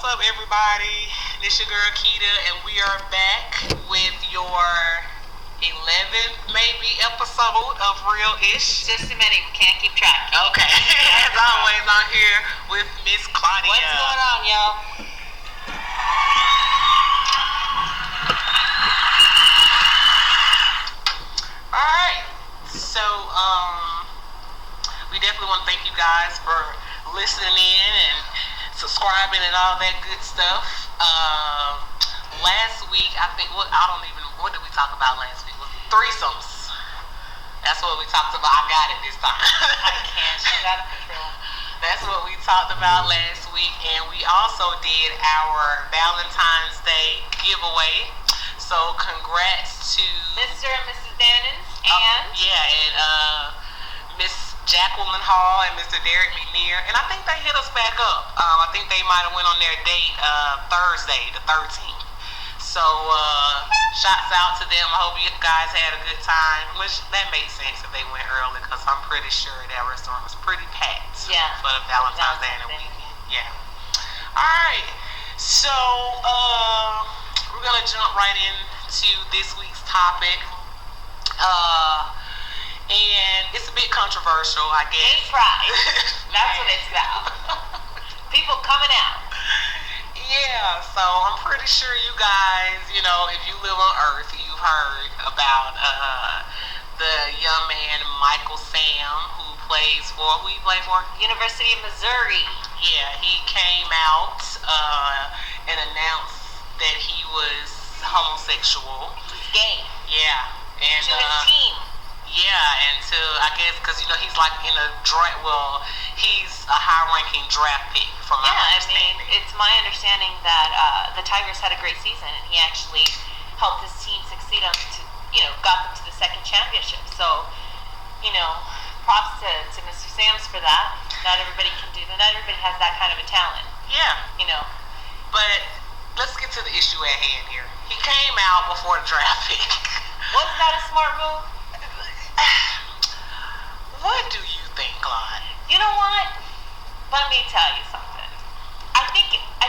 up, everybody? This your girl Keita, and we are back with your 11th, maybe, episode of Real-ish. Just a minute, we can't keep track. Okay. As always, I'm here with Miss Claudia. What's going on, y'all? Alright. So, we definitely want to thank you guys for listening in and subscribing and all that good stuff. Last week, I think, what did we talk about last week? Was threesomes. That's what we talked about. I got it this time. I can't. She's out of control. That's what we talked about last week. And we also did our Valentine's Day giveaway. So congrats to Mr. and Mrs. Dannons and Miss Jacqueline Hall and Mr. Derek McNear. And I think they hit us back up. I think they might have went on their date Thursday, the 13th. So shouts out to them. I hope you guys had a good time. Which that makes sense if they went early, because I'm pretty sure that restaurant was pretty packed for the Valentine's Day and the weekend. Yeah. Alright. So we're gonna jump right into this week's topic. And it's a bit controversial, I guess. Gay pride. That's what it's about. People coming out. Yeah, so I'm pretty sure you guys, if you live on Earth, you've heard about the young man Michael Sam, who he plays for? University of Missouri. Yeah, he came out and announced that he was homosexual. He's gay. Yeah. And to his team. Yeah, and I guess, because, he's like in a draft, he's a high-ranking draft pick from my understanding. It's my understanding that the Tigers had a great season, and he actually helped his team succeed got them to the second championship. So, props to Mr. Sams for that. Not everybody can do that. Not everybody has that kind of a talent. Yeah. But let's get to the issue at hand here. He came out before the draft pick. Wasn't that a smart move? What do you think, Clyde? You know what? Let me tell you something. I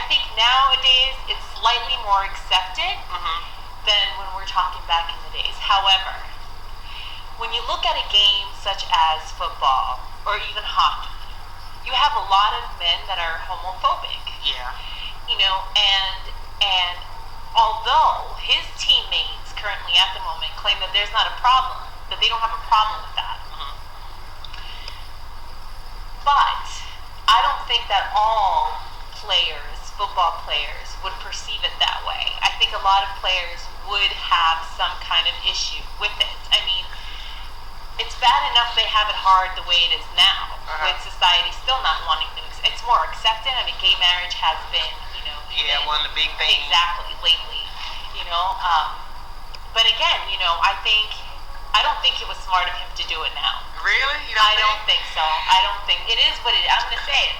think nowadays it's slightly more accepted than when we're talking back in the days. However, when you look at a game such as football or even hockey, you have a lot of men that are homophobic. Yeah. And although his teammates currently at the moment claim that there's not a problem, that they don't have a problem with that. But I don't think that all football players, would perceive it that way. I think a lot of players would have some kind of issue with it. I mean, it's bad enough they have it hard the way it is now, with society still not wanting to. It's more accepted. I mean, gay marriage has been, one of the big things. Exactly, lately. But again, I don't think it was smart of him to do it now. Really? I don't think so. I don't think it is what it is. I'm gonna say it.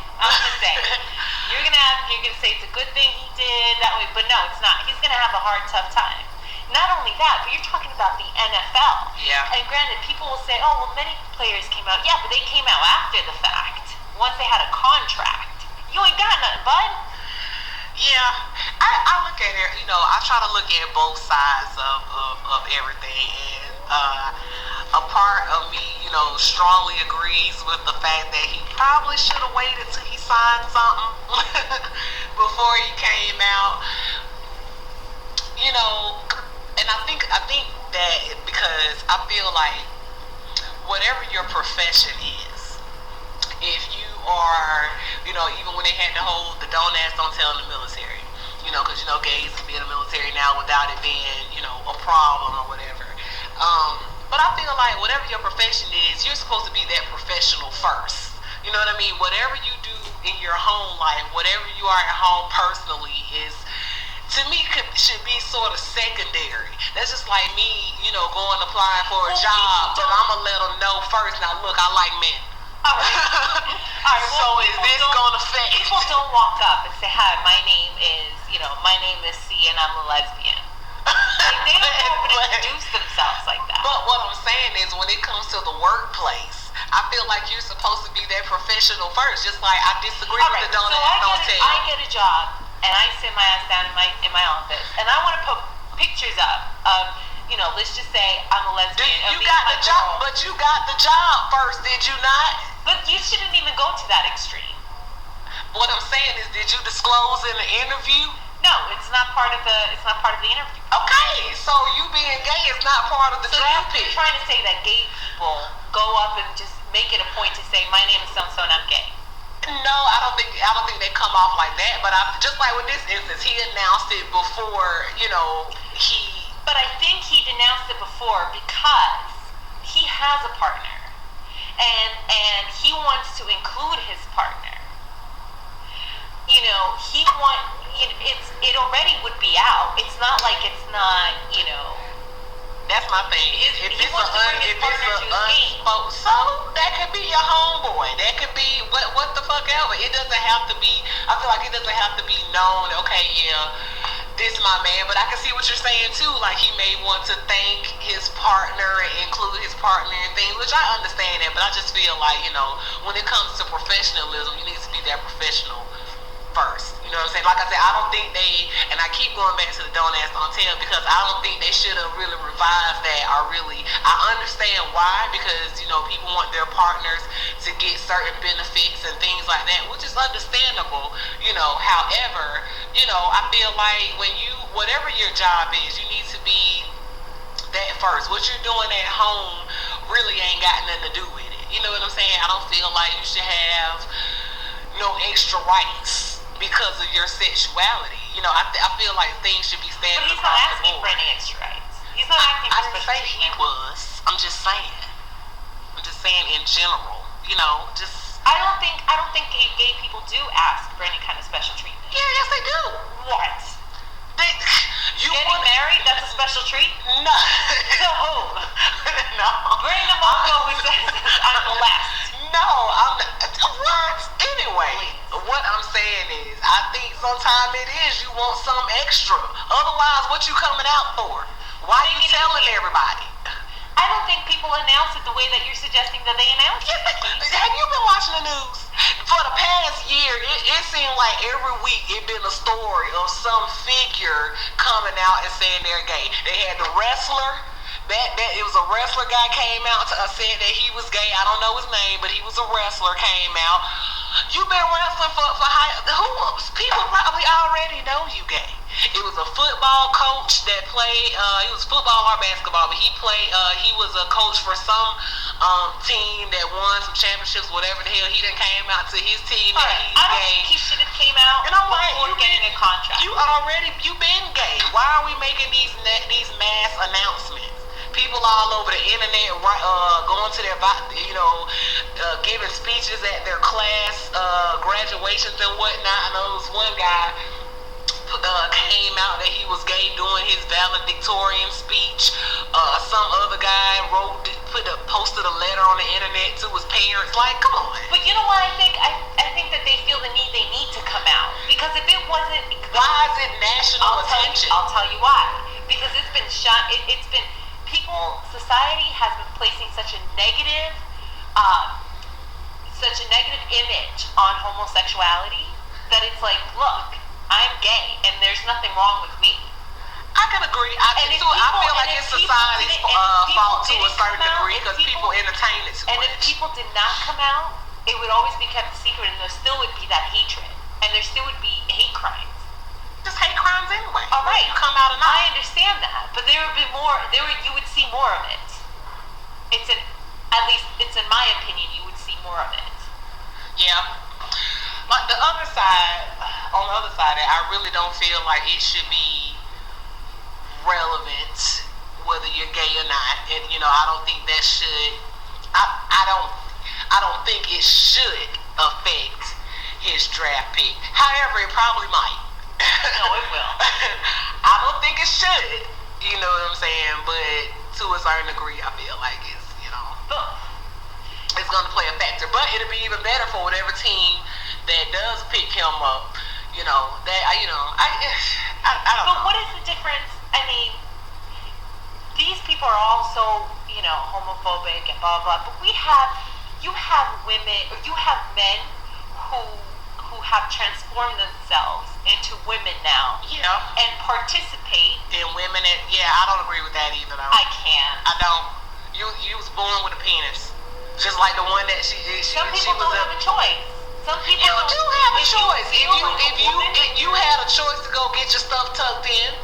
You're gonna say it's a good thing he did that way, but no, it's not. He's gonna have a hard, tough time. Not only that, but you're talking about the NFL. Yeah. And granted, people will say, oh, well, many players came out. Yeah, but they came out after the fact. Once they had a contract. You ain't got nothing, bud. Yeah, I look at it, I try to look at both sides of everything, and a part of me, strongly agrees with the fact that he probably should have waited till he signed something before he came out, and I think that because I feel like whatever your profession is, if you are, even when they had the whole, the don't ask, don't tell in the military, because, gays can be in the military now without it being, a problem or whatever. But I feel like whatever your profession is, you're supposed to be that professional first. You know what I mean? Whatever you do in your home life, whatever you are at home personally is, to me, should be sort of secondary. That's just like me, going applying for a job, but I'm going to let them know first, now look, I like men. All right. So is this going to affect? People don't walk up and say, hi, my name is C and I'm a lesbian. They don't introduce themselves like that. But what I'm saying is, when it comes to the workplace, I feel like you're supposed to be that professional first. Just like I disagree with the don't tell. I get a job and I sit my ass down in my office, and I want to put pictures up of, let's just say I'm a lesbian. You got the job, but you got the job first, did you not? But you shouldn't even go to that extreme. What I'm saying is, did you disclose in the interview? No, it's not part of the interview. Okay, so you being gay is not part of the draft pick. You're trying to say that gay people go up and just make it a point to say my name is so and so and I'm gay. No, I don't think they come off like that. But just like with this instance, he announced it before, he. But I think he denounced it before because he has a partner, and he wants to include his partner. It already would be out. It's not like it's not. That's my thing. If it's so that could be your homeboy. That could be what the fuck ever. It doesn't have to be. I feel like it doesn't have to be known. Okay, yeah, this is my man. But I can see what you're saying too. Like he may want to thank his partner and include his partner and things, which I understand that. But I just feel like when it comes to professionalism, you need to be that professional first. You know what I'm saying? Like I said, I don't think and I keep going back to the don't ask, don't tell, because I don't think they should have really revised that I understand why, because, people want their partners to get certain benefits and things like that, which is understandable, however, I feel like whatever your job is, you need to be that first. What you're doing at home really ain't got nothing to do with it. You know what I'm saying? I don't feel like you should have no extra rights because of your sexuality. I feel like things should be standard. But he's not asking for any extra rights. He's not asking for special treatment. I didn't say he was. I'm just saying in general. I don't think gay people do ask for any kind of special treatment. Yeah, yes they do. What? Getting married, that's a special treat? No. To whom? No. Bring them uncle who says I'm blessed. No, I'm not. What? Anyway, what I'm saying is, I think sometimes it is you want some extra. Otherwise, what you coming out for? Why are you telling everybody? I don't think people announce it the way that you're suggesting that they announce it. Have you been watching the news? For the past year, it seemed like every week it been a story of some figure coming out and saying they're gay. They had the wrestler. That it was a wrestler guy came out said that he was gay. I don't know his name, but he was a wrestler, came out. You've been wrestling for people probably already know you gay. It was a football coach that played. He was football or basketball, but he played. He was a coach for some team that won some championships, whatever the hell. He done came out to his team that he's I don't gay. think he should have came out before getting a contract. You been gay. Why are we making these mass announcements? People all over the internet, going to their, giving speeches at their class graduations and whatnot. I know this one guy came out that he was gay doing his valedictorian speech. Some other guy posted a letter on the internet to his parents. Like, come on. But you know what I think? I think that they feel they need to come out, because if it wasn't, why is it national attention? I'll tell you why. Because it's been shot. It's been. Society has been placing such a negative image on homosexuality that it's like, look, I'm gay and there's nothing wrong with me. I can agree. I feel like it's society's fault to a certain degree because people entertain it too much. And if people did not come out, it would always be kept a secret, and there still would be that hatred, and there still would be hate crimes. Just hate crimes anyway. All right, you come out or not. I understand that, but there would be more. You would see more of it. At least it's in my opinion, you would see more of it. Yeah. But on the other side, that I really don't feel like it should be relevant whether you're gay or not, and I don't think that should. I don't think it should affect his draft pick. However, it probably might. No, it will. I don't think it should. You know what I'm saying? But to a certain degree, I feel like it's it's gonna play a factor. But it'll be even better for whatever team that does pick him up. I don't know. But what is the difference? I mean, these people are also homophobic and blah blah. But you have women, or you have men who who have transformed themselves into women now Yeah. and participate. And women, I don't agree with that either, though. I can. I don't. You was born with a penis, just like the one that she Some she people was don't have a choice. Some people You do have a choice. If If you had a choice to go get your stuff tucked in,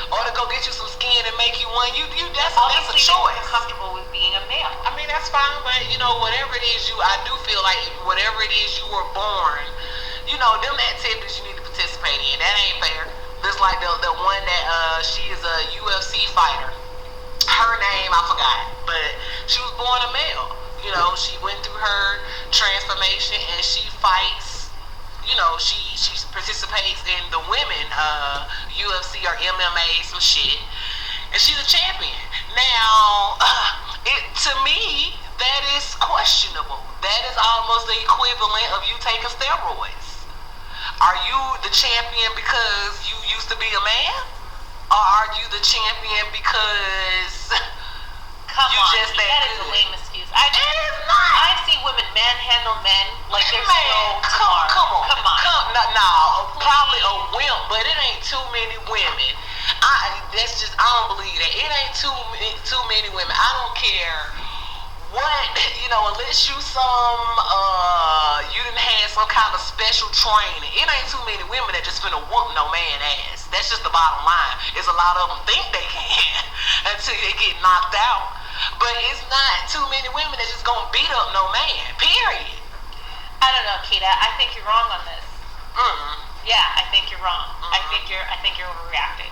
or to go get you some skin and make you one, that's a obviously choice. they're comfortable with being a male. I mean, that's fine, but whatever it is I do feel like whatever it is you were born, them activities you need to participate in. That ain't fair. Just like the one that she is a UFC fighter. Her name I forgot, but she was born a male. She went through her transformation and she fights. She participates in the women UFC or MMA some shit, and she's a champion. Now, to me, that is questionable. That is almost the equivalent of you taking steroids. Are you the champion because you used to be a man? Or are you the champion because Come you on, just that is a good? lame excuse. It is not. I've seen women manhandle men like there's Man, no tomorrow. come on. No, probably a wimp, but it ain't too many women. I don't believe that. It ain't too many women. I don't care what, unless you you didn't have some kind of special training. It ain't too many women that just finna whoop no man ass. That's just the bottom line. It's a lot of them think they can until they get knocked out. But it's not too many women that just gonna beat up no man. Period. I don't know, Kita. I think you're wrong on this. Yeah, I think you're wrong. I think you're overreacting.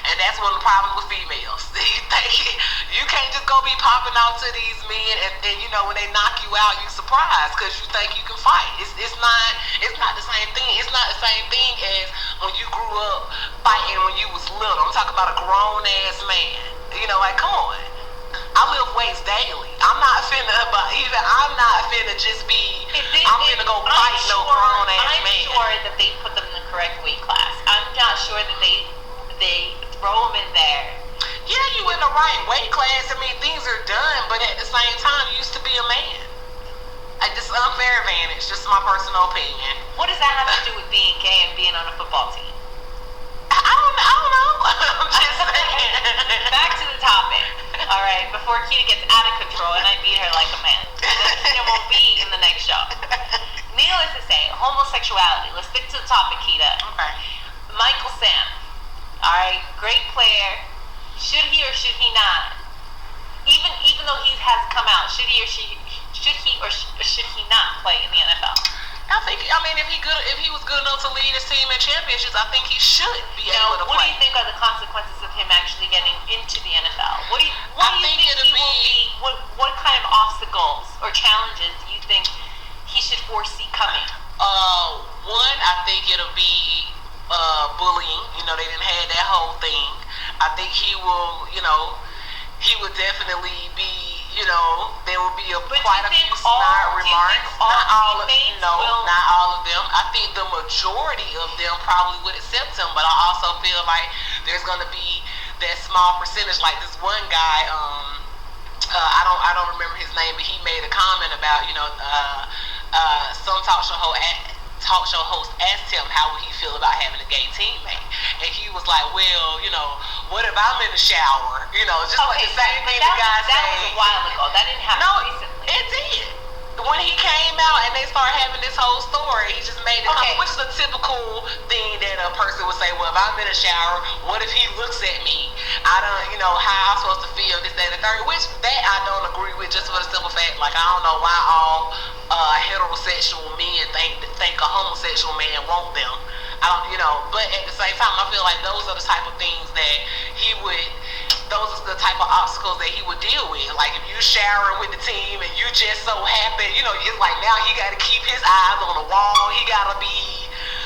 And that's one of the problems with females. You can't just go be popping out to these men and when they knock you out, you surprised because you think you can fight. It's not the same thing. It's not the same thing as when you grew up fighting when you was little. I'm talking about a grown ass man. Come on. I lift weights daily. I'm not finna just be. I'm finna go fight no grown ass man. I'm sure that they put them in the correct weight class. I'm not sure that they throw them in there. Yeah, you in the right weight class. I mean, things are done, but at the same time, you used to be a man. It's unfair advantage. Just my personal opinion. What does that have to do with being gay and being on a football team? I don't know. I'm just saying. Back to the topic. All right, before Kita gets out of control and I beat her like a man. It won't be in the next show. Needless to say, homosexuality. Let's stick to the topic, Kita. Okay. Michael Sam. All right, great player. Should he or should he not? Even though he has come out, should he or should he not play in the NFL? If he was good enough to lead his team in championships, I think he should be able to what play. do you think are the consequences of him actually getting into the NFL? What do you think he will be? What kind of obstacles or challenges do you think he should foresee coming? One, I think it'll be bullying. They didn't have that whole thing. I think he will. He would definitely be. There will be quite a few snide remarks. Not all of them. I think the majority of them probably would accept him, but I also feel like there's gonna be that small percentage. Like this one guy, I don't remember his name, but he made a comment about some talk show host asked him how would he feel about having a gay teammate, and he was like, well, what if I'm in the shower? Just like the same thing the guy said. That was a while ago. That didn't happen recently. It did. When he came out and they started having this whole story, he just made it come, which is a typical thing that a person would say, well, if I'm in the shower, what if he looks at me? I don't, how I'm supposed to feel, this, that, and the third, which that I don't agree with, just for the simple fact, like, I don't know why all heterosexual men think a homosexual man want them. I don't, but at the same time, I feel like those are the type of things that those are the type of obstacles that he would deal with. Like if you're showering with the team and you just so happen, it's like now he got to keep his eyes on the wall. He got to be,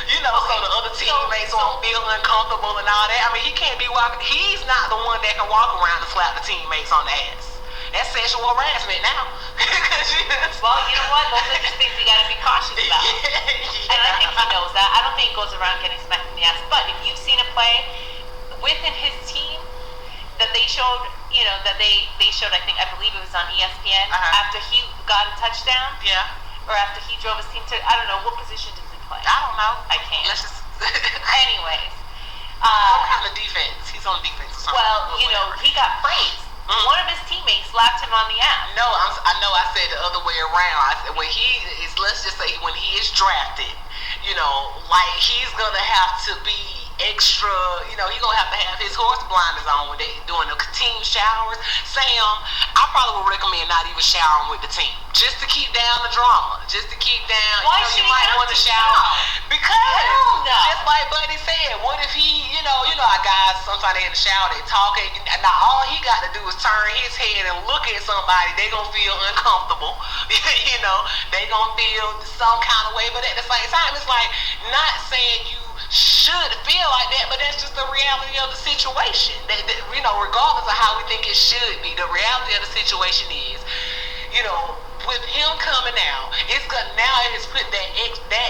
so the other teammates won't feel uncomfortable and all that. I mean, he can't be walking. He's not the one that can walk around and slap the teammates on the ass. That's sexual harassment now. Well, you know what? Those are just things you got to be cautious about. And I think he knows that. I don't think he goes around getting smacked in the ass. But if you've seen a play within his team that they showed, that they showed, I believe it was on ESPN, after he got a touchdown. Yeah. or after he drove his team to, I don't know, what position does he play? I don't know. I can't. Let's just Anyways. some kind of defense. He's on defense or something. Well, you know, he got praised. One of his teammates slapped him on the ass. No, I know I said the other way around. I said when he is, let's just say when he is drafted, you know, like he's gonna have to be extra, you know, he's gonna have to have his horse blinders on when they doing the team showers. Sam, I probably would recommend not even showering with the team, just to keep down the drama, just to keep down. Why you know, should you he might have want to to shower because Hell no. just like Buddy said, what if he, you know our guys sometimes they in the shower, they talking, and now all he got to do is turn his head and look at somebody, they gonna feel uncomfortable. You know, they gonna feel some kind of way, but at the same time, it's like not saying you should feel like that, but that's just the reality of the situation. That, you know, regardless of how we think it should be, the reality of the situation is, you know, with him coming out, it's good now. It has put that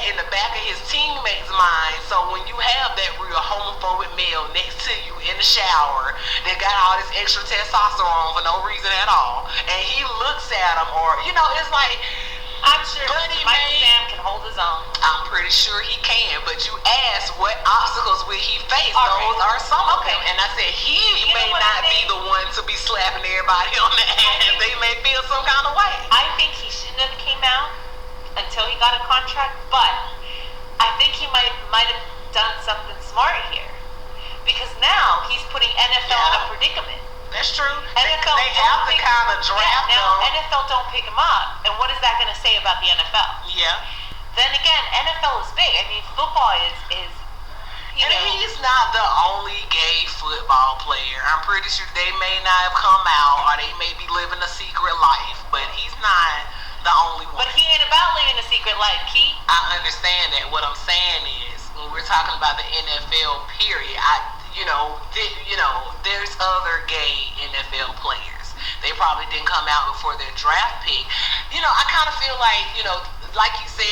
in the back of his teammates' mind. So when you have that real homophobic male next to you in the shower, that got all this extra testosterone for no reason at all, and he looks at him, or you know, it's like. I'm sure Buddy Michael May- Sam can hold his own. I'm pretty sure he can, but you asked what obstacles will he face. All Those right. are some of Okay. them. And I said he You may know what I not be think? the one to be slapping everybody on the ass. think- They may feel some kind of way. I think he shouldn't have came out until he got a contract, but I think he might have done something smart here. Because now he's putting NFL in a Yeah. predicament. That's true. NFL They don't have to pick- kind of draft now them. NFL don't pick him up, and what is that going to say about the NFL? Yeah. Then again, NFL is big. I mean, football is you And know. he's not the only gay football player. I'm pretty sure they may not have come out, or they may be living a secret life, but he's not the only one. But he ain't about living a secret life, Key. I understand that. What I'm saying is, when we're talking about the NFL, period, there's other gay NFL players. They probably didn't come out before their draft pick. You know, I kind of feel like, like you said,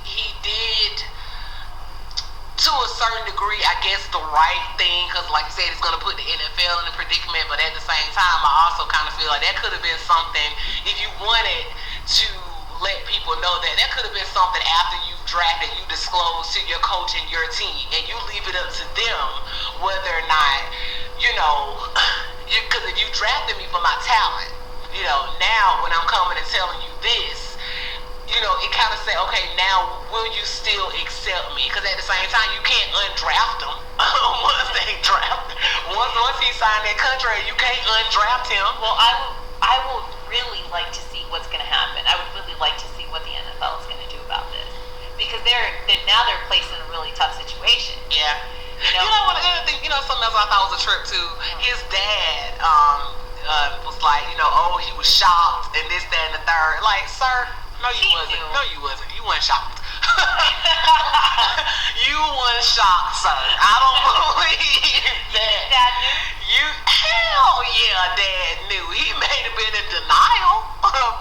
he did to a certain degree, I guess, the right thing, because like you said, it's going to put the NFL in a predicament, but at the same time, I also kind of feel like that could have been something, if you wanted to let people know that could have been something after you drafted, you disclose to your coach and your team, and you leave it up to them whether or not, because if you drafted me for my talent, now when I'm coming and telling you this, it kind of say, okay, now will you still accept me? Because at the same time, you can't undraft him once they draft. Once he signed that contract, you can't undraft him. Well, I would really like to see what's going to happen. I would really like to see what the NFL is going to do about this, because they're placed in a really tough situation. Yeah. You know? What other thing? Something else I thought was a trip too. His dad was like, he was shocked and this, that, and the third. Like, sir, no, you He wasn't. knew. No, you wasn't. You weren't shocked. You weren't shocked, sir. I don't believe that. Dad knew? Hell yeah, Dad knew. He may have been in denial,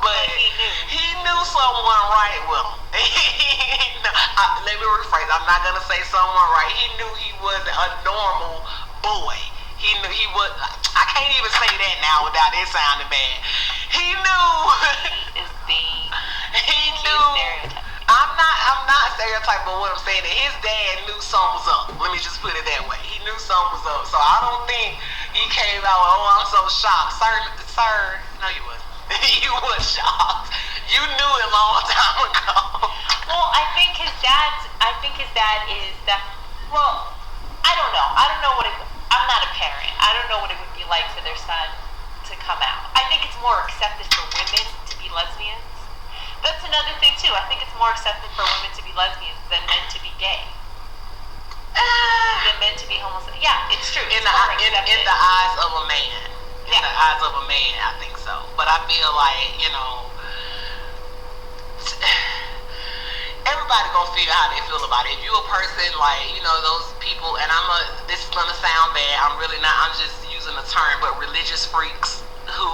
but he knew. He knew someone right with him. Let me rephrase. I'm not gonna say someone right. He knew he wasn't a normal boy. He knew he was. I can't even say that now without it sounding bad. He knew. He is the He cute knew. stereotype. I'm not stereotyping, but what I'm saying is his dad knew something was up. Let me just put it that way. He knew something was up. So I don't think he came out, I'm so shocked. Sir, no you wasn't. You was shocked. You knew it a long time ago. Well, I think his dad is that. Well, I don't know. I'm not a parent. I don't know what it would be like for their son to come out. I think it's more accepted for women to be lesbians. That's another thing too. I think it's more accepted for women to be lesbians than men to be gay. Than men to be homosexual. Yeah, it's true. In It's the more in accepted. the eyes of a man. In Yeah. the eyes of a man, I think so. But I feel like, everybody gonna feel how they feel about it. If you a person like, those people, and this is gonna sound bad, I'm just using the term, but religious freaks who,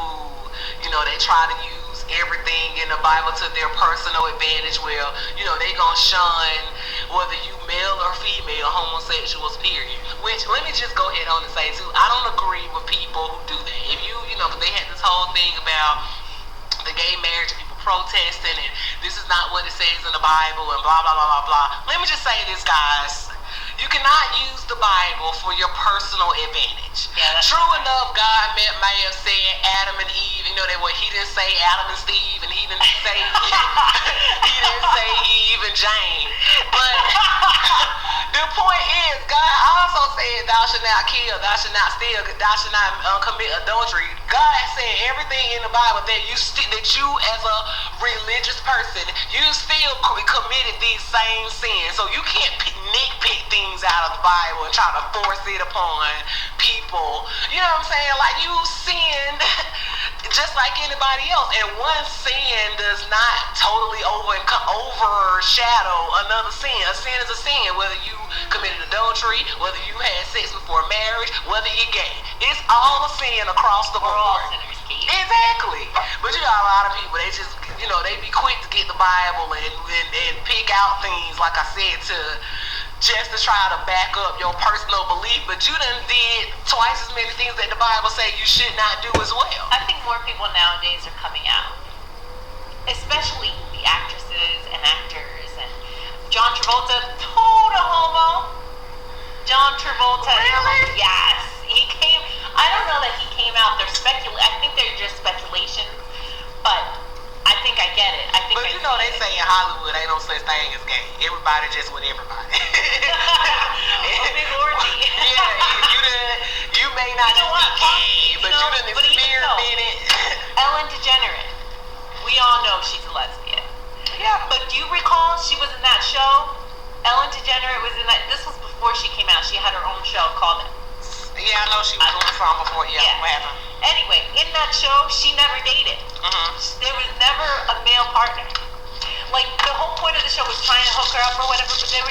they try to use everything in the Bible to their personal advantage. Well, they gonna shun whether you male or female homosexuals, period. Which, let me just go ahead on and say too, I don't agree with people who do that. If because they had this whole thing about the gay marriage, people protesting and this is not what it says in the Bible and blah, blah, blah, blah, blah. Let me just say this, guys. You cannot use the Bible for your personal advantage. Yeah, True enough, God may have said Adam and Eve. You know that what he didn't say Adam and Steve, and he didn't say he didn't say Eve and Jane. But the point is, God also said, "Thou shalt not kill, thou shalt not steal, thou shalt not commit adultery." God said everything in the Bible that that you as a religious person, you still committed these same sins. So you can't nitpick things out of the Bible and try to force it upon people. You know what I'm saying? Like, you sinned just like anybody else, and one sin does not totally overshadow another sin. A sin is a sin, whether you committed adultery, whether you had sex before marriage, whether you're gay. It's all a sin across the board. We're all sinners, Keith. Exactly. But you got a lot of people, they just, they be quick to get the Bible and pick out things, like I said, just to try to back up your personal belief, but you done did twice as many things that the Bible say you should not do as well. I think more people nowadays are coming out, especially the actresses and actors. And John Travolta, total homo. John Travolta, really? Yes, he came. I don't know that he came out. I think they're just speculation, but I think I get it. But they say in Hollywood ain't no such thing as gay. Everybody just with everybody. A big orgy. Yeah, you may not just be gay, but you done experimented. Ellen DeGeneres, we all know she's a lesbian. Yeah. But do you recall she was in that show? Ellen DeGeneres was in that. This was before she came out. She had her own show called. Yeah, I know she was doing something before. Yeah. What happened? Anyway, in that show, she never dated. There was never a male partner. Like, the whole point of the show was trying to hook her up or whatever, but there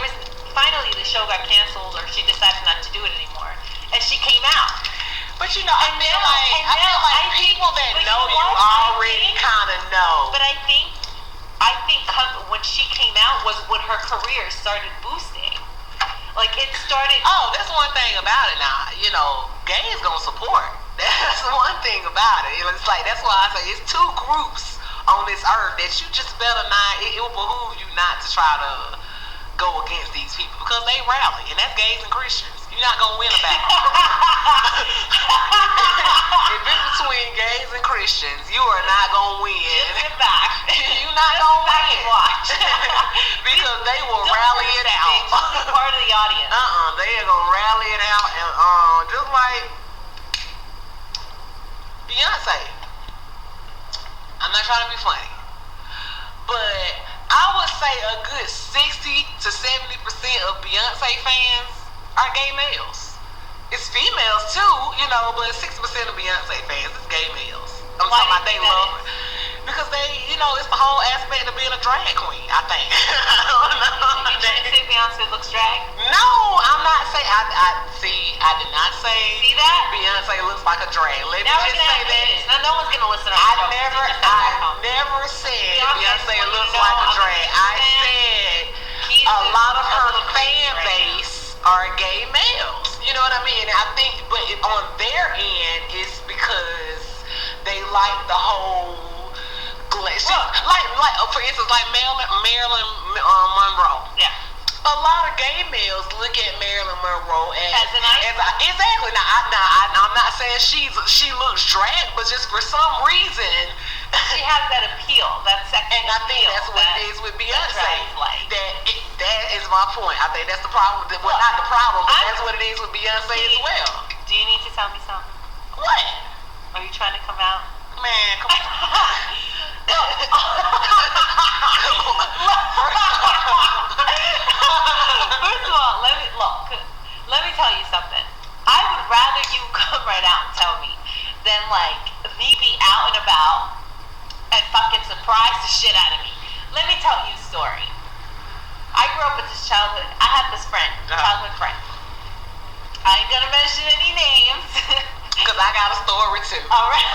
was finally the show got canceled, or she decided not to do it anymore, and she came out. But I feel like people that know you already kind of know. But I think when she came out was when her career started boosting. Like, it started. Oh, that's one thing about it now. Gays gonna support. That's one thing about it. It's like, that's why I say it's two groups on this earth that you just better not. It will behoove you not to try to go against these people, because they rally, and that's gays and Christians. You're not gonna win a battle. If it's between gays and Christians, you are not gonna win. Just sit back. You're not gonna win. Watch. Because they will rally it out. Just be part of the audience. They are gonna rally it out, and just like Beyonce. I'm not trying to be funny, but I would say a good 60 to 70% of Beyonce fans are gay males. It's females too, but 60% of Beyonce fans is gay males. I'm talking about they love her. Because it's the whole aspect of being a drag queen, I think. I don't know. You trying to say Beyonce looks drag? No, I'm not saying. I did not say. See that? Beyonce looks like a drag. Let me Now just say that. No one's gonna listen to I never said Beyonce looks like a drag. I said a lot of her fan base are gay males. You know what I mean? I think, but on their end, it's because they like the whole. Like, for instance, like Marilyn Monroe. Yeah. A lot of gay males look at Marilyn Monroe as an icon. Exactly. Now, I'm not saying she looks drag, but just for some reason, she has that appeal. That sexy and I think that's what it is with Beyonce. That is my point. I think that's the problem. Well, not the problem, but that's what it is with Beyonce as well. Do you need to tell me something? What? Are you trying to come out? Man, come on. First of all, let me tell you something. I would rather you come right out and tell me than me be out and about and fucking surprise the shit out of me. Let me tell you a story. I grew up with this childhood. I have this friend, childhood friend. I ain't gonna mention any names. Because I got a story too. All right.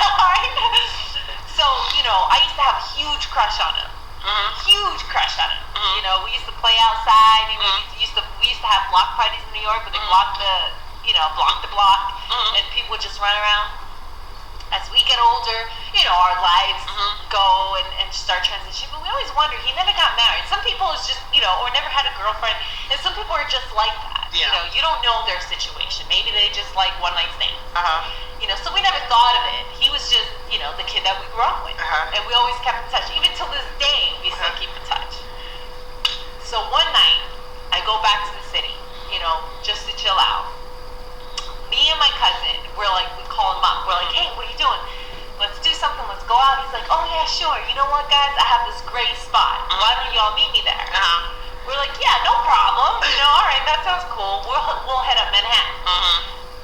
So, I used to have a huge crush on him. Huge crush on him. We used to play outside. We used to have block parties in New York, where they block the block, and people would just run around. As we get older, our lives go and start transitioning. But we always wonder, he never got married. Some people is just, or never had a girlfriend. And some people are just like that. Yeah. You don't know their situation. Maybe they just like one night stands. So we never thought of it. He was just, the kid that we grew up with. And we always kept in touch. Even till this day, we still keep in touch. So one night, I go back to the city, just to chill out. Me and my cousin, we call him up. We're like, hey, what are you doing? Let's do something. Let's go out. He's like, oh, yeah, sure. You know what, guys? I have this great spot. Why don't y'all meet me there? We're like, yeah, no problem. All right, that sounds cool. We'll head up Manhattan.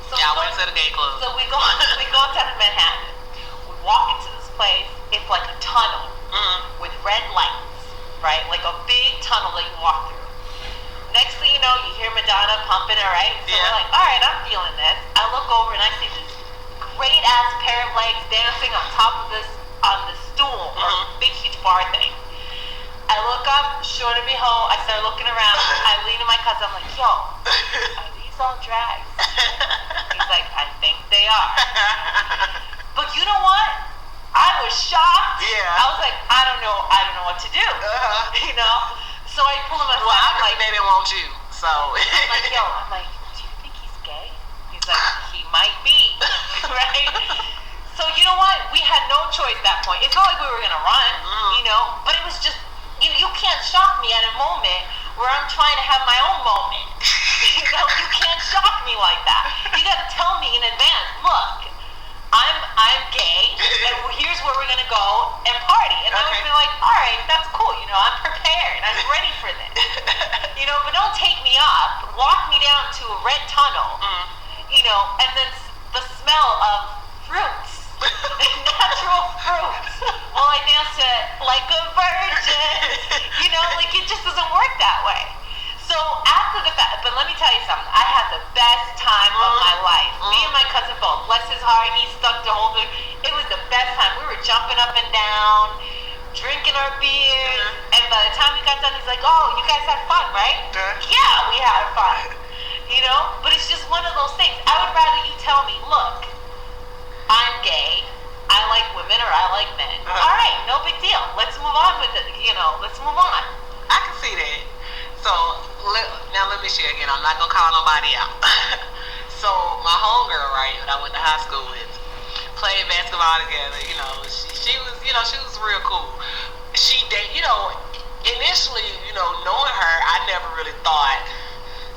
So y'all went to the gay club. So we go to Manhattan. We walk into this place. It's like a tunnel with red lights, right? Like a big tunnel that you walk through. Next thing you know, you hear Madonna pumping it, right? So we're like, all right, I'm feeling this. I look over and I see this great ass pair of legs dancing on top of on the stool, or big huge bar thing. I look up, sure to behold, I start looking around. I lean to my cousin, I'm like, yo, are these all drags? He's like, I think they are. But you know what? I was shocked. Yeah. I was like, I don't know what to do. So I pull him aside. Well, I'm like, they didn't want you, so. I'm like, do you think he's gay? He's like, he might be, right? So you know what? We had no choice at that point. It's not like we were gonna run, but it was just, you can't shock me at a moment where I'm trying to have my own moment. You can't shock me like that. You gotta tell me in advance, look, I'm gay, and here's where we're gonna go and party. And I would be like, all right, that's cool. I'm prepared. I'm ready for this. But don't take me up. Walk me down to a red tunnel. And then the smell of fruits, natural fruits, while I dance to like a virgin. It just doesn't work that way. So after the fact, but let me tell you something. I had the best time of my life. Me and my cousin both. Bless his heart, he stuck to hold it. It was the best time. We were jumping up and down, drinking our beers, and by the time we got done, he's like, "Oh, you guys had fun, right?" Yeah, we had fun. But it's just one of those things. I would rather you tell me, look, I'm gay. I like women or I like men. All right, no big deal. Let's move on with it. Let's move on. I can see that. So now let me share again. I'm not gonna call nobody out. So my homegirl, right, that I went to high school with, played basketball together. She was, she was real cool. She initially, knowing her, I never really thought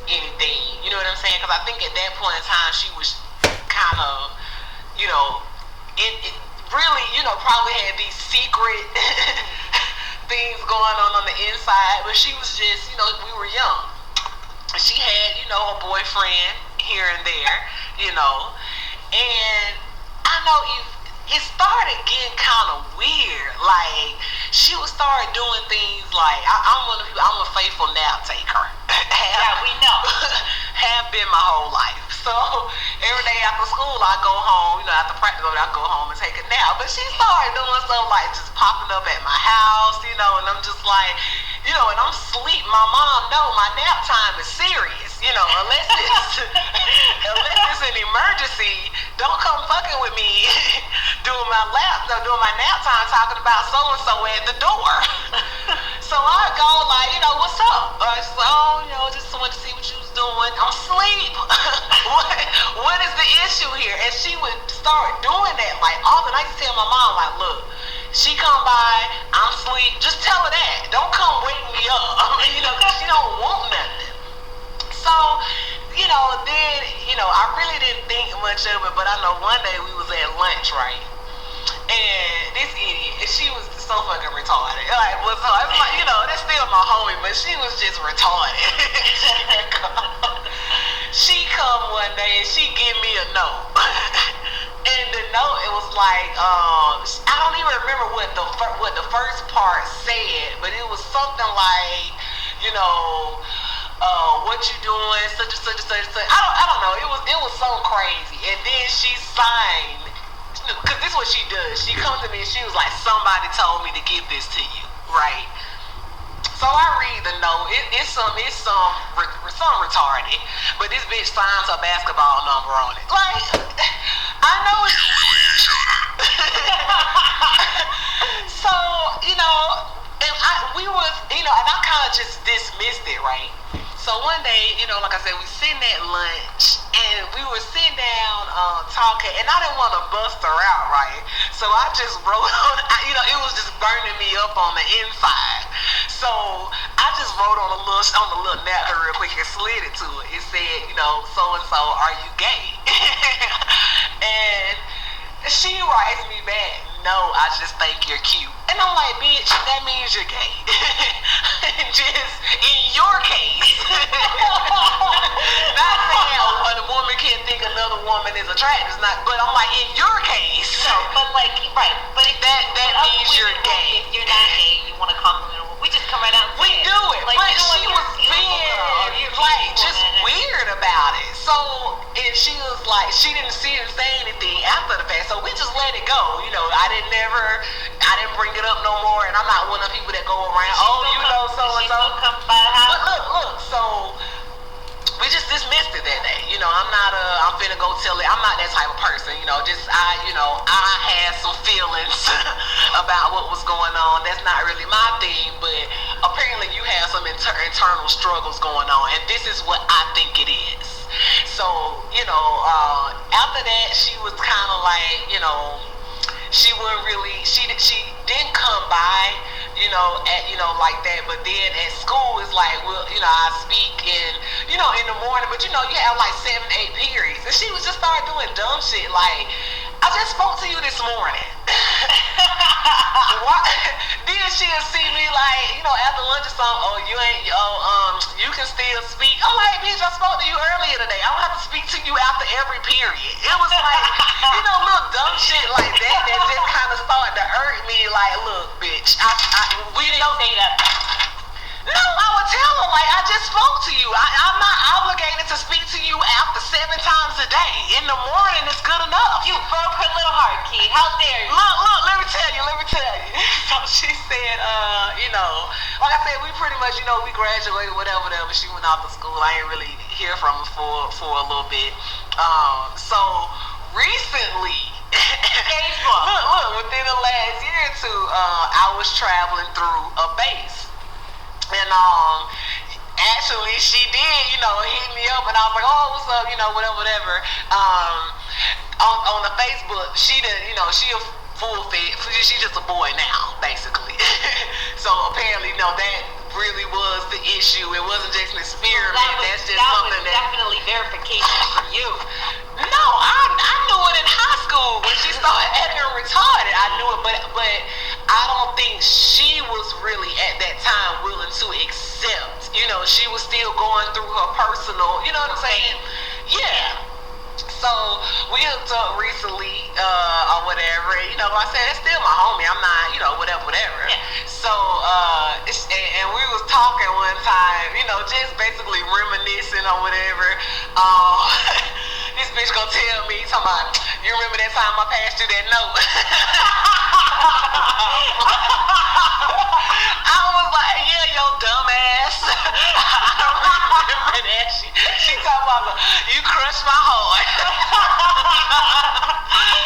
anything. You know what I'm saying? Because I think at that point in time, she was kind of, it really, probably had these secret things going on the inside, but she was just, we were young. She had, a boyfriend here and there, and I know it started getting kind of weird. Like, she would start doing things like, I'm a faithful nap taker. Yeah, we know. Have been my whole life. So every day after school, I go home, after practice, I go home and take a nap. But she started doing stuff like just popping up at my house, and I'm just like, and I'm asleep. My mom know my nap time is serious, unless it's an emergency, don't come fucking with me doing my nap time talking about so-and-so at the door. So I go like, what's up? Just wanted to see what you was doing. I'm asleep. What is the issue here? And she would start doing that like all the night. I tell my mom like, look, she come by, I'm asleep. Just tell her that. Don't come wake me up. Cause she don't want nothing. So, then, I really didn't think much of it, but I know one day we was at lunch, right? And this idiot, and she was so fucking retarded. Like, that's still my homie, but she was just retarded. She come one day and she give me a note. And the note, it was like, I don't even remember what the first part said, but it was something like, what you doing, such and such and such and such. I don't know. It was so crazy. And then she signed, because this is what she does. She comes to me and she was like, somebody told me to give this to you, right? So I read the note. It's some retarded, but this bitch signs her basketball number on it. Like, I know So, you know, and we was, you know, and I kind of just dismissed it, right? So one day, you know, like I said, we sitting at lunch, and we were sitting down talking, and I didn't want to bust her out, right? So I just wrote on, you know, it was just burning me up on the inside. So I just wrote on the little napkin real quick and slid it to her. It said, you know, so and so, are you gay? And she writes me back, no, I just think you're cute. And I'm like, bitch, that means you're gay. Just in your case. Not saying when a woman can't think another woman is attractive, not, but I'm like, in your case. No, but like, right. But if that means you're gay. If you're not gay, you want to compliment a woman. We just come right out and we say do it. Like, but you know she was being like just weird about it. So, and she was like, she didn't say anything after the fact. So we just let it go. You know, I didn't bring it up no more. And I'm not one of the people that go around, you know, so and so. But look, so we just dismissed it that day. You know, I'm finna go tell it. I'm not that type of person. You know, I had some feelings about what was going on. That's not really my thing, but apparently you have some internal struggles going on, and this is what I think it is. So, you know, after that, she was kind of like, you know, she didn't come by, you know, like that. But then at school, it's like, well, you know, I speak in the morning, but you know, you have like 7, 8 periods, and she was just started doing dumb shit like, I just spoke to you this morning. Then she'll see me like, you know, after lunch or something, you can still speak. I'm like, bitch, I spoke to you earlier today. I don't have to speak to you after every period. It was like, you know, little dumb shit like that just kind of started to hurt me. Like, look, bitch, we didn't say that. No, I would tell her, like, I just spoke to you. I'm not obligated to speak to you after 7 times a day. In the morning, it's good enough. You broke her little heart, kid. How dare you? Look, let me tell you. So she said, you know, like I said, we pretty much, you know, we graduated, whatever. She went off to school. I ain't really hear from her for a little bit. So recently, look, within the last year or two, I was traveling through a base. And actually she did, you know, hit me up, and I was like, oh, what's up, you know, whatever. On the Facebook, she did, you know, she a full-fed, she's just a boy now, basically. So apparently, no, that really was the issue. It wasn't just an experiment. That's just something that definitely verification for you. No, I knew it in high school when she started acting retarded. I knew it, but I don't think she was really at that time willing to accept. You know, she was still going through her personal, you know what I'm saying? Yeah. So we hooked up recently, or whatever. You know, like I said, it's still my homie. I'm not, you know, whatever. Yeah. So, and we was talking one time, you know, just basically reminiscing or whatever. This bitch gonna tell me, talking about, you remember that time I passed you that note? I was like, yeah, yo, dumbass. I remember that shit. She talking about, you crushed my heart.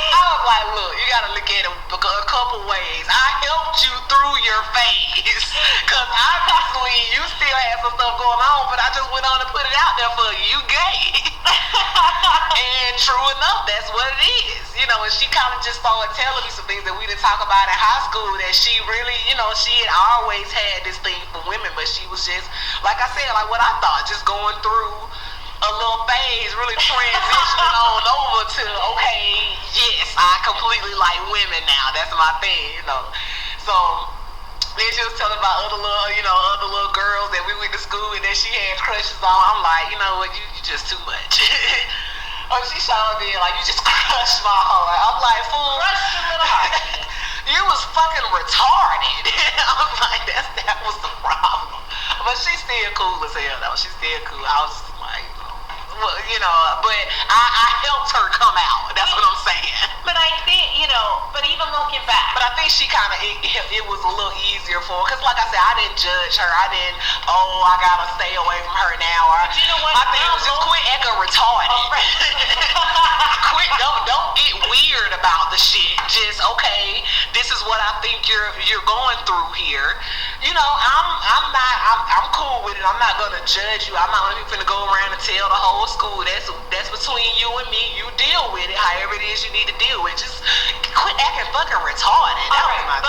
I was like, look, you gotta look at it a couple ways. I helped you through your phase, cause obviously you still had some stuff going on, but I just went on and put it out there for you. You gay. And true enough, that's what it is. You know, and she kind of just started telling me some things that we didn't talk about in high school, that she really, you know, she had always had this thing for women, but she was just, like I said, like what I thought, just going through a little phase, really transitioning on over to, okay, yes, I completely like women now. That's my thing, you know. So then she was telling about other little girls that we went to school and that she had crushes on. I'm like, you know what, you just too much. Oh, she showed me like, you just crushed my heart. I'm like, fool, Crushed your little heart. you was fucking retarded. I'm like, that was the problem. But she's still cool as hell though. She's still cool. I was just like, well, you know, but I helped her come out. That's what I'm saying. But I think, you know, but even looking back. But I think she kind of, it was a little easier for her. Because like I said, I didn't judge her. I didn't, I got to stay away from her now. Or, but you know what? My thing was just quit acting retarded. Oh, right. Quit, don't get weird weird about the shit. Just okay, this is what I think you're going through here. You know, I'm cool with it. I'm not gonna judge you. I'm not gonna go around and tell the whole school. That's between you and me. You deal with it however it is you need to deal with. Just quit acting fucking retarded. That was my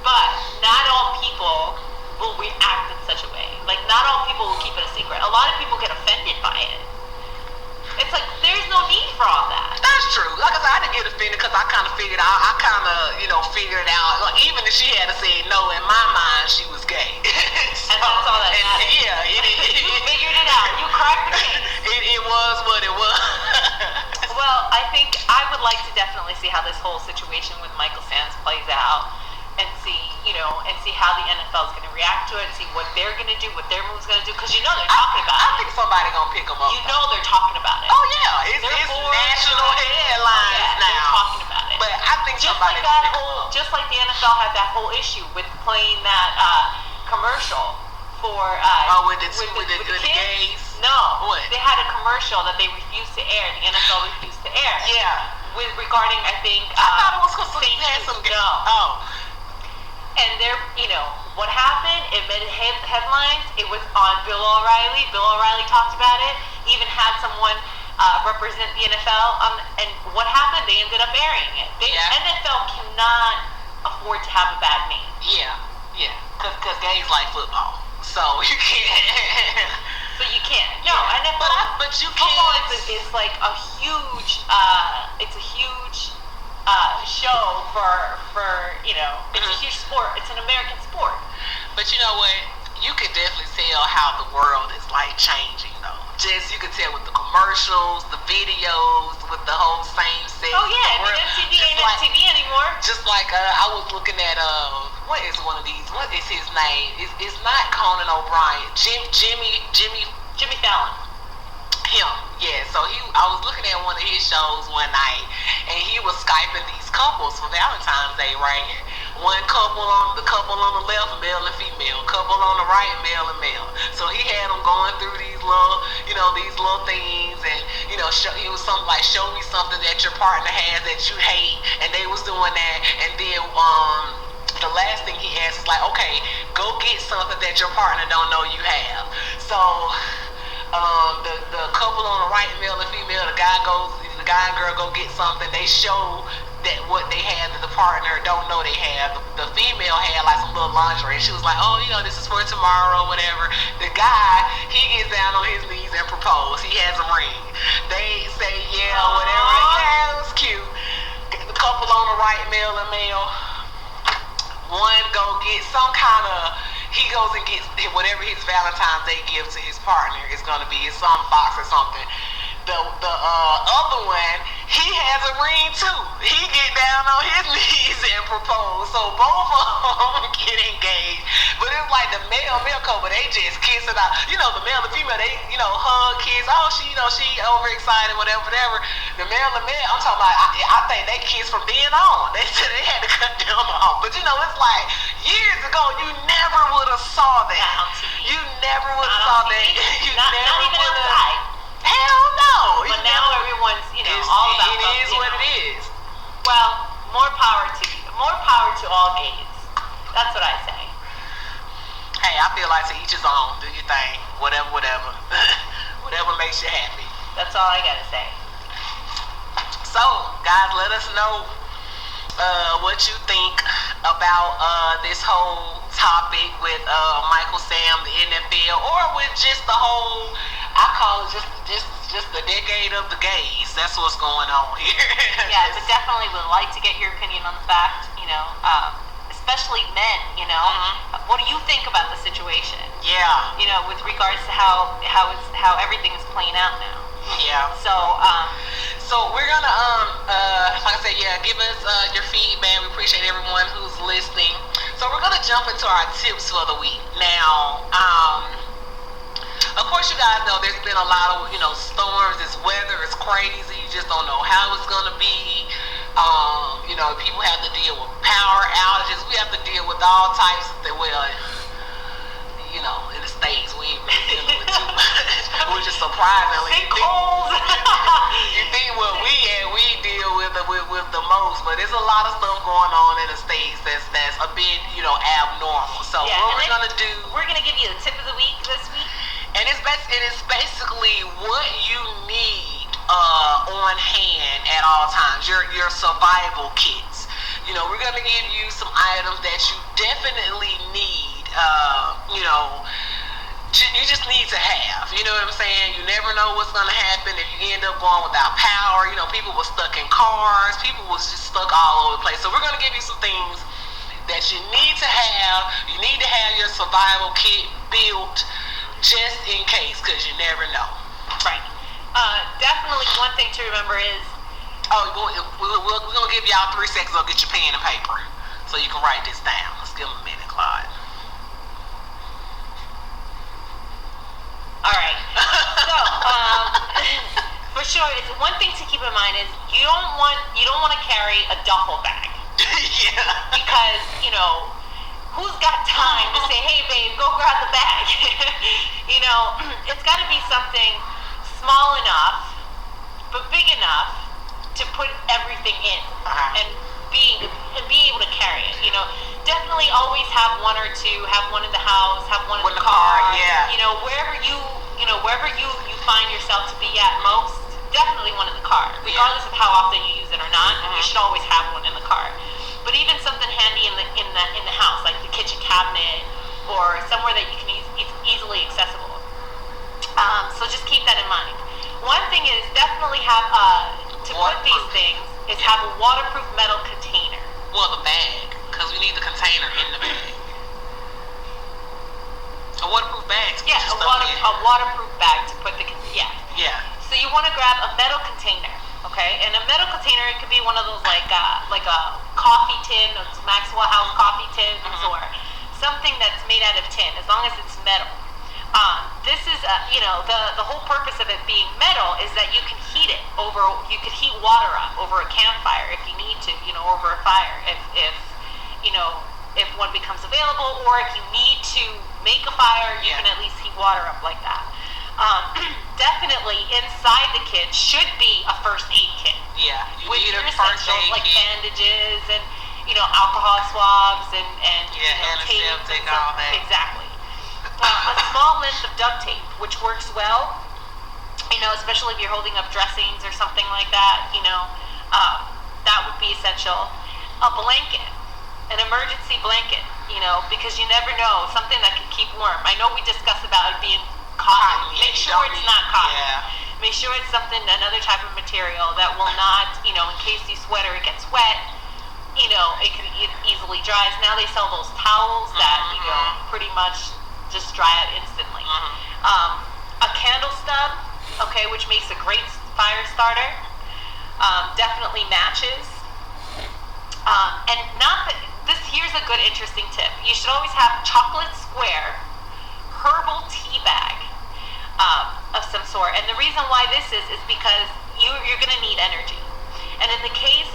but not all people will react in such a way. Like, not all people will keep it a secret. A lot of people get offended by it. It's like, there's no need for all that. That's true. Like I said, I didn't get offended because I kind of figured out, figured out, like, even if she had to say no, in my mind, she was gay. So, and that's all that matters. Yeah. You figured it out. You cracked the case. It was what it was. Well, I think I would like to definitely see how this whole situation with Michael Sands plays out. And see how the NFL is going to react to it, and see what they're going to do, what their move's going to do, because they're talking about it. I think somebody going to pick them up. They're talking about it. Oh yeah, it's national headlines now. They're talking about it. But I think just somebody just like the NFL had that whole issue with playing that commercial for with the gays. No, what? They had a commercial that they refused to air. The NFL refused to air. Yeah. Regarding, I think. I thought it was because they had some. No. Oh. And what happened? It made headlines. It was on Bill O'Reilly. Bill O'Reilly talked about it. Even had someone represent the NFL. And what happened? They ended up airing it. NFL cannot afford to have a bad name. Yeah. Because gays like football, so you can't. So you can't. No, NFL. But you football can't. is like a huge. It's a huge. Show for it's a huge sport. It's an American sport. But you know what? You could definitely tell how the world is like changing though. Just you could tell with the commercials, the videos, with the whole same sex. Oh yeah, MTV ain't MTV anymore. Just like I was looking at what is one of these? What is his name? It's not Conan O'Brien. Jimmy Fallon. Him, yeah. So I was looking at one of his shows one night, and he was Skyping these couples for Valentine's Day, right? The couple on the left, male and female. Couple on the right, male and male. So he had them going through these little things, and he was something like, show me something that your partner has that you hate, and they was doing that, and then the last thing he asked is like, okay, go get something that your partner don't know you have. So. The couple on the right, male and female, the guy and girl go get something. They show that what they have that the partner don't know they have. The female had like some little lingerie. She was like, oh, this is for tomorrow, whatever. The guy, he gets down on his knees and propose. He has a ring. They say, yeah, whatever. Yeah, it was cute. The couple on the right, male and male. One go get some kind of. He goes and gets whatever his Valentine's Day gift to his partner is going to be, some box or something. The other one, he has a ring too. He get down on his knees and propose. So both of them get engaged. But it's like the male couple, they just kiss it out. The male and female, they hug, kiss. Oh, she overexcited, whatever. The male and male, I'm talking about. I think they kissed from then on. They said they had to cut them off. But it's like years ago, you never would have saw that. You never would have saw that. You not even outside. Hell no. But now everyone's, all about it is what it is. Well, more power to all gays. That's what I say. Hey, I feel like to each his own. Do your thing. Whatever. Whatever makes you happy. That's all I gotta say. So, guys, let us know what you think about this whole topic with Michael Sam, the NFL, or with just the whole. I call it just the decade of the gays. That's what's going on here. Yeah, but definitely would like to get your opinion on the fact, especially men, Mm-hmm. What do you think about the situation? Yeah. With regards to how everything is playing out now. Yeah. So we're gonna like I said, yeah, give us your feedback. We appreciate everyone who's listening. So we're gonna jump into our tips for the week. Now, of course, you guys know there's been a lot of storms. This weather is crazy. You just don't know how it's gonna be. People have to deal with power outages. We have to deal with all types of in the States, we ain't really dealing with too much, which is surprisingly. Sinkholes. You think where we deal with sports, but there's a lot of stuff going on in the States that's a bit, abnormal. So Yeah, what and we're then gonna do, we're gonna give you the tip of the week this week. and it's basically what you need on hand at all times. Your survival kits. We're gonna give you some items that you definitely need. You just need to have. You know what I'm saying? You never know what's gonna happen if you end up going without power. People were stuck in cars. People was just stuck all over the place. So we're gonna give you some things that you need to have. You need to have your survival kit built just in case, because you never know. Right. Definitely one thing to remember is, we're going to give y'all 3 seconds to get your pen and paper so you can write this down. Let's give them a minute, Clyde. all right. So, for sure, it's one thing to keep in mind is you don't want to carry a duffel bag. Yeah. Because, who's got time to say, hey, babe, go grab the bag? It's got to be something small enough, but big enough to put everything in and be able to carry it. Definitely always have one or two, have one in the house, have one in the car. Yeah. Wherever you find yourself to be at most, definitely one in the car. Regardless of how often you use it or not, you should always have one in the car. But even something handy in the house, like the kitchen cabinet or somewhere that you can easily accessible. So just keep that in mind. One thing is definitely have to put these things is have a waterproof metal container. Well, the bag, because we need the container in the bag. A waterproof bag. A waterproof bag to put Yeah. So you want to grab a metal container, okay? And a metal container, it could be one of those like a coffee tin, or Maxwell House coffee tins, or something that's made out of tin, as long as it's metal. This is the whole purpose of it being metal is that you can heat it over. You could heat water up over a campfire if you need to, over a fire if one becomes available, or if you need to make a fire, you can at least heat water up like that. Definitely inside the kit should be a first aid kit. Yeah, with need your a first essentials aid like kit. bandages and alcohol swabs and tapes antiseptic, and all that. Exactly. A small length of duct tape, which works well. Especially if you're holding up dressings or something like that. That would be essential. A blanket, an emergency blanket. Because you never know, something that can keep warm. I know we discussed about it being cotton. Make sure it's not cotton. Yeah. Make sure it's another type of material that will not, in case you sweat or it gets wet, it can easily dries. Now they sell those towels that, pretty much just dry out instantly. A candle stub, okay, which makes a great fire starter. Definitely matches. And here's a good interesting tip. You should always have chocolate square herbal tea bag of some sort. And the reason why this is because you're going to need energy. And in the case,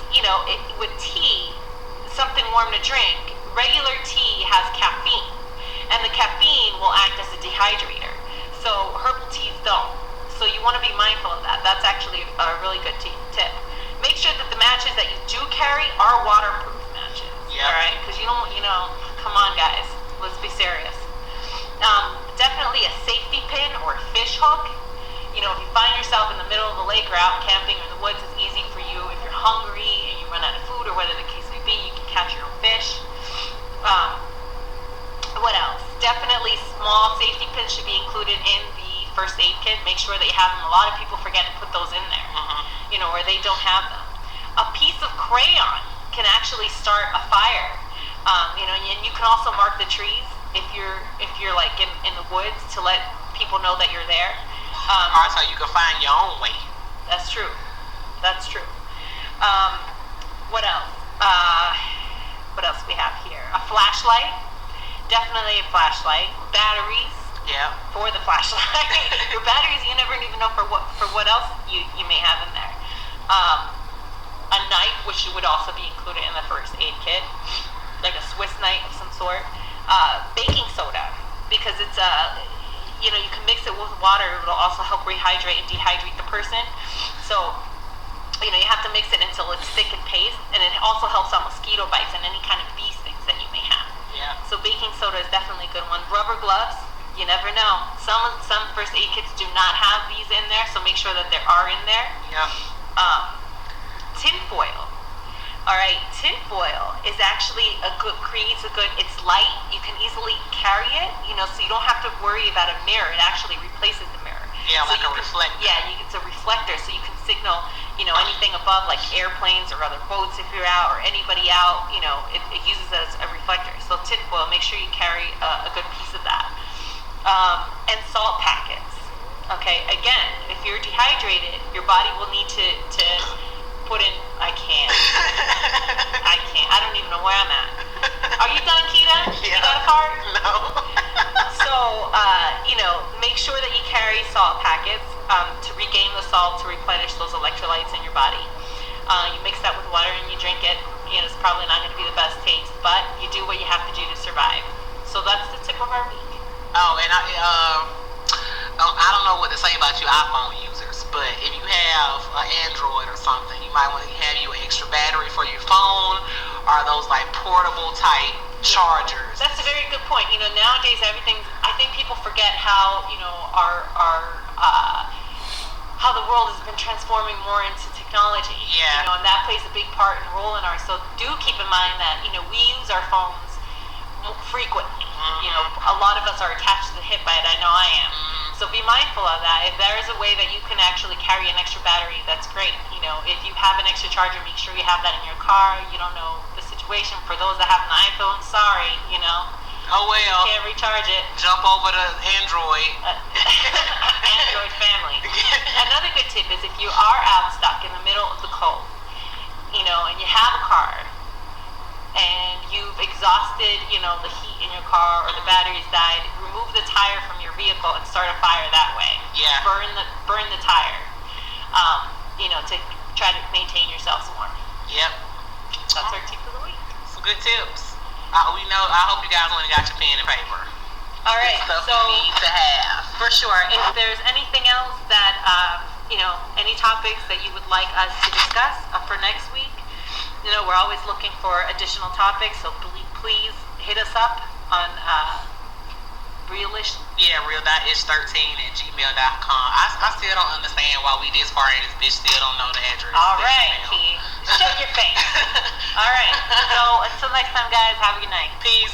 with tea, something warm to drink, regular tea has caffeine. And the caffeine will act as a dehydrator. So herbal teas don't. So you want to be mindful of that. That's actually a really good tip. Make sure that the matches that you do carry are waterproof matches. Yeah. All right? Because you don't, come on, guys. Let's be serious. Definitely a safety pin or a fish hook. If you find yourself in the middle of the lake or out camping or the woods, it's easy for you. If you're hungry and you run out of food or whatever the case may be, you can catch your own fish. What else? Definitely small safety pins should be included in the first aid kit. Make sure that you have them. A lot of people forget to put those in there, or they don't have them. A piece of crayon can actually start a fire. And you can also mark the trees if you're like in the woods to let people know that you're there. Also, you can find your own way. That's true. What else? What else do we have here? A flashlight. Definitely a flashlight. Batteries. Yeah. For the flashlight. Your batteries, you never even know for what else you may have in there. A knife, which would also be included in the first aid kit, like a Swiss knife of some sort. Baking soda, because it's you can mix it with water. It'll also help rehydrate and dehydrate the person. So You know, you have to mix it until it's thick and paste, and it also helps on mosquito bites and any kind of bee stings that you may have. Yeah. So baking soda is definitely a good one. Rubber gloves, you never know. Some first aid kits do not have these in there, so make sure that there are in there. Yeah. Tin foil. All right, tin foil is actually it's light. You can easily carry it, you know, so you don't have to worry about a mirror. It actually replaces the mirror. Yeah, so like a reflector. Yeah, it's a reflector, so you can signal, you know, anything above, like airplanes or other boats if you're out, or anybody out, you know, it uses it as a reflector. So tin foil, make sure you carry a good piece of that. And salt packets. Okay, again, if you're dehydrated, your body will need to put in. I can't. I don't even know where I'm at. Are you done, Kita? Yeah. You got a card? No. So, you know, make sure that you carry salt packets to regain the salt, to replenish those electrolytes in your body. You mix that with water and you drink it. You know, it's probably not going to be the best taste, but you do what you have to do to survive. So that's the tip of our week. Oh, and I don't know what to say about you iPhone users, but if you have an Android or something, you might want to have you an extra battery for your phone, or those like portable type chargers. That's a very good point. You know, nowadays I think people forget how, you know, how the world has been transforming more into technology. Yeah. You know, and that plays a big part and role in ours. So do keep in mind that, you know, we use our phones frequently. You know, a lot of us are attached to the hip. I know I am. So be mindful of that. If there is a way that you can actually carry an extra battery, that's great. You know, if you have an extra charger, make sure you have that in your car. You don't know the situation. For those that have an iPhone, sorry, you know. Oh well. You can't recharge it. Jump over to Android. Android family. Another good tip is if you are out stuck in the middle of the cold, you know, and you have a car, and you've exhausted, you know, the heat in your car, or the battery's died, remove the tire from your vehicle and start a fire that way. Yeah. Burn the tire, you know, to try to maintain yourselves warm. Yep. That's our tip of the week. Some good tips. I hope you guys only got your pen and paper. All right. Stuff So you need to have. for sure, if there's anything else that, you know, any topics that you would like us to discuss for next week, you know, we're always looking for additional topics, so please hit us up on realish. Yeah, real.ish13@gmail.com. I still don't understand why we this far and this bitch still don't know the address. All right, Key. Shut your face. All right. So until next time, guys, have a good night. Peace.